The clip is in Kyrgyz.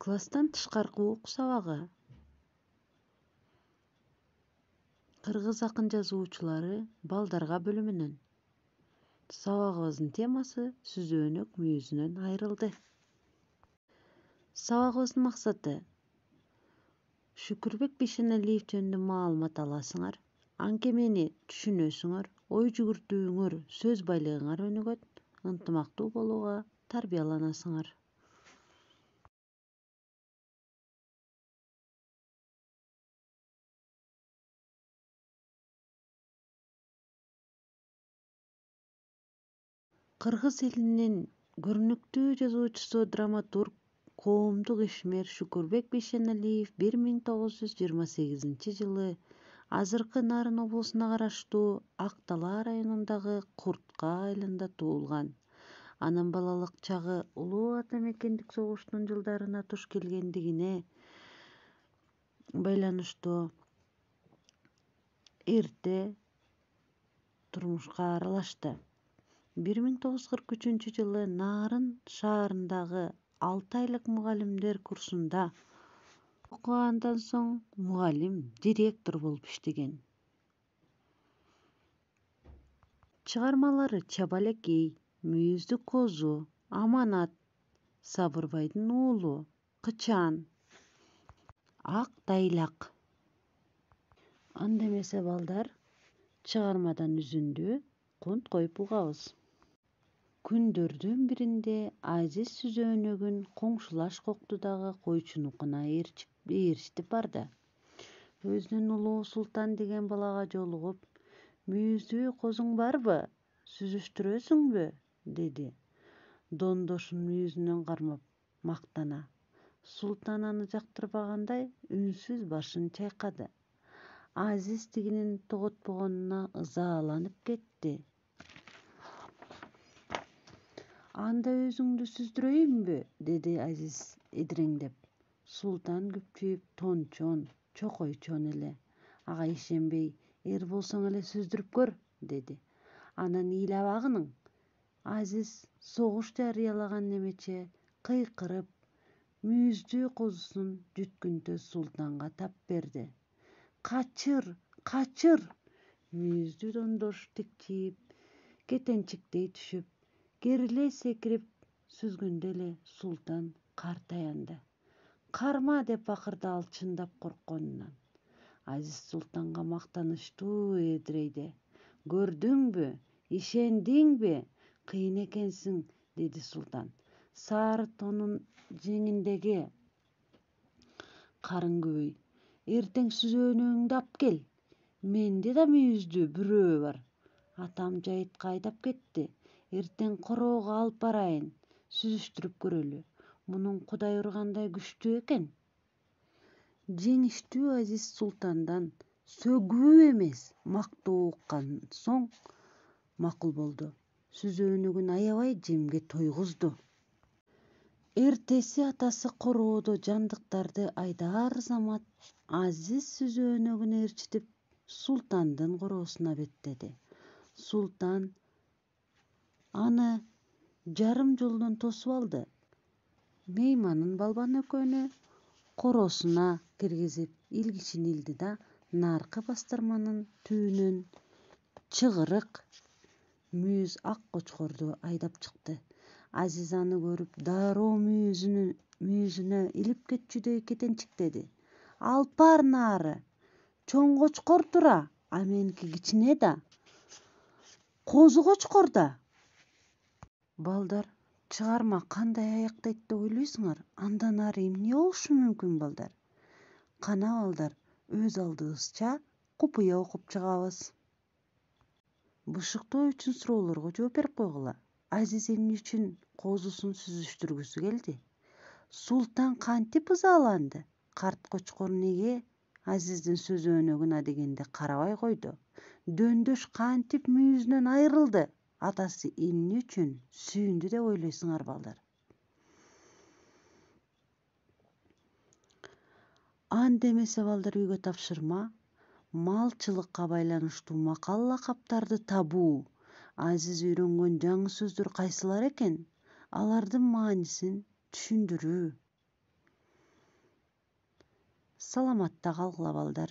Класстан тышкаркы окуу сабагы. Кыргыз акын жазуучулары балдарга бөлүмүнөн. Сабагыбыздын темасы сүзөөнөк мүйүзүнөн айрылды. Сабагыбыздын максаты Шүкүрбек Бейшеналиев жөнүндө маалымат аласыңар, аңкемени түшүнөсүңөр, ой жүгүртүүңөр, сөз байлыгыңар өнүгөт, ынтымактуу болууга тарбияланасыңар. Кыргыз элинин көрүнүктүү жазуучусу, драматург, коомдук ишмер Шүкүрбек Бейшеналиев 1928 азыркы Нарын облусуна караштуу Ак Дала районундагы Куртка айылында туулган. Анын балалык чагы улуу ата мекендик согуштун жылдарына туш келгендигине байланыштуу эрте турмушка аралашты. 1943 Нарын шаарындагы 6 айлык мугалимдер курсунда окугандан соң мугалим, директор болуп иштеген. Чыгармалары Чабалекей, Мүйүздүк козу, Аманат, Сабырбайдын уулу, Кычан, Ак Дайлак. Анда эмесе балдар, чыгармадан үзүндү кунт коюп угабыз. Күндөрдүн биринде Азиз сүзөөнөгүн коңшулаш Коктудагы койчунукуна ээрчитип барды. Өзүнүн улуу Султан деген балага жолугуп, «Мүйүздүү козуң барбы? Сүзүштүрөсүңбү?» деди. Дондошун мүйүзүнөн кармап мактана. Султан аны жактырбагандай үнсүз башын чайкады. Азиз тигинин тоготпогонуна ызаланып кетти. «Анда өзүңдү сүздүрөйүнбү?» деди Азиз эдиреңдеп. Султан күпчүйүп тончон, чокойчон эле. Ага ишенбей, «Эр болсоң эле сүздүрүп көр» деди. «Анан ыйлабагының?» Азиз согуш жарыялаган немече кыйкырып, мүйүздүү козусун жүткүнтө Султанга тап берди. «Качыр, качыр!» Мүйүздүү дондош тикчип, кетенчиктей түшүп, кериле секирип сүзгөндө эле Султан картаянды. «Карма!» деп бакырды ал чындап коркконунан. Азиз Султанга мактанычтуу эдирейди. «Көрдүңбү? Ишендиңби? Кыйын экенсиң», деди Султан. «Сары тонун жеңиндеги карын күбөй. Эртең сүзөөнөгүңдү алып кел. Менде да мүйүздүү бирөө бар. Атам жайытка айдап кетти. Эртең короого алып барайын. Сүзүштүрүп көрөлү. Мунун Кудай ургандай күчтүү экен». Жеңиштүү Азиз Султандан сөгүү эмес, мактоо уккан соң макул болду. Сүзөөнөгүн аябай жемге тойгузду. Эртеси атасы короодо жандыктарды айдаар замат Азиз сүзөөнөгүн ээрчитип Султандын короосуна беттеди. Султан аны жарым жолдон тосуп алды. Мейманын балбан экөөнү короосуна киргизип илгичин илди да наркы бастырманын түбүнөн чыгырык мүйүз ак кочкорду айдап чыкты. Азиз аны көрүп дароо мүйүзүнө илип кетчүдөй кетенчиктеди. «Алып бар нары. Чоң кочкор тура, а меники кичине да. Козу кочкор да». Балдар, чыгарма кандай аяктайт деп ойлойсуңар? Андан ары эмне болушу мүмкүн, балдар? Кана, балдар, өз алдыбызча купуя окуп чыгабыз. Бышыктоо үчүн суроолорго жооп берип койгула. Азиз эмне үчүн козусун сүзүштүргүсү келди? Султан кантип ызаланды? Карт кочкор неге Азиздин сөзөөнөгүн адегенде карабай койду? Дөндөш кантип мүйүзүнөн айрылды? Атасы эмне үчүн сүйүндү деп ойлойсуңар, балдар? Анда эмесе балдар, үйгө тапшырма малчылыкка байланыштуу макал лакаптарды табуу. Азиз үйрөнгөн жаңы сөздөр кайсылар экен? Алардын маанисин түшүндүрүү. Саламатта калгыла балдар.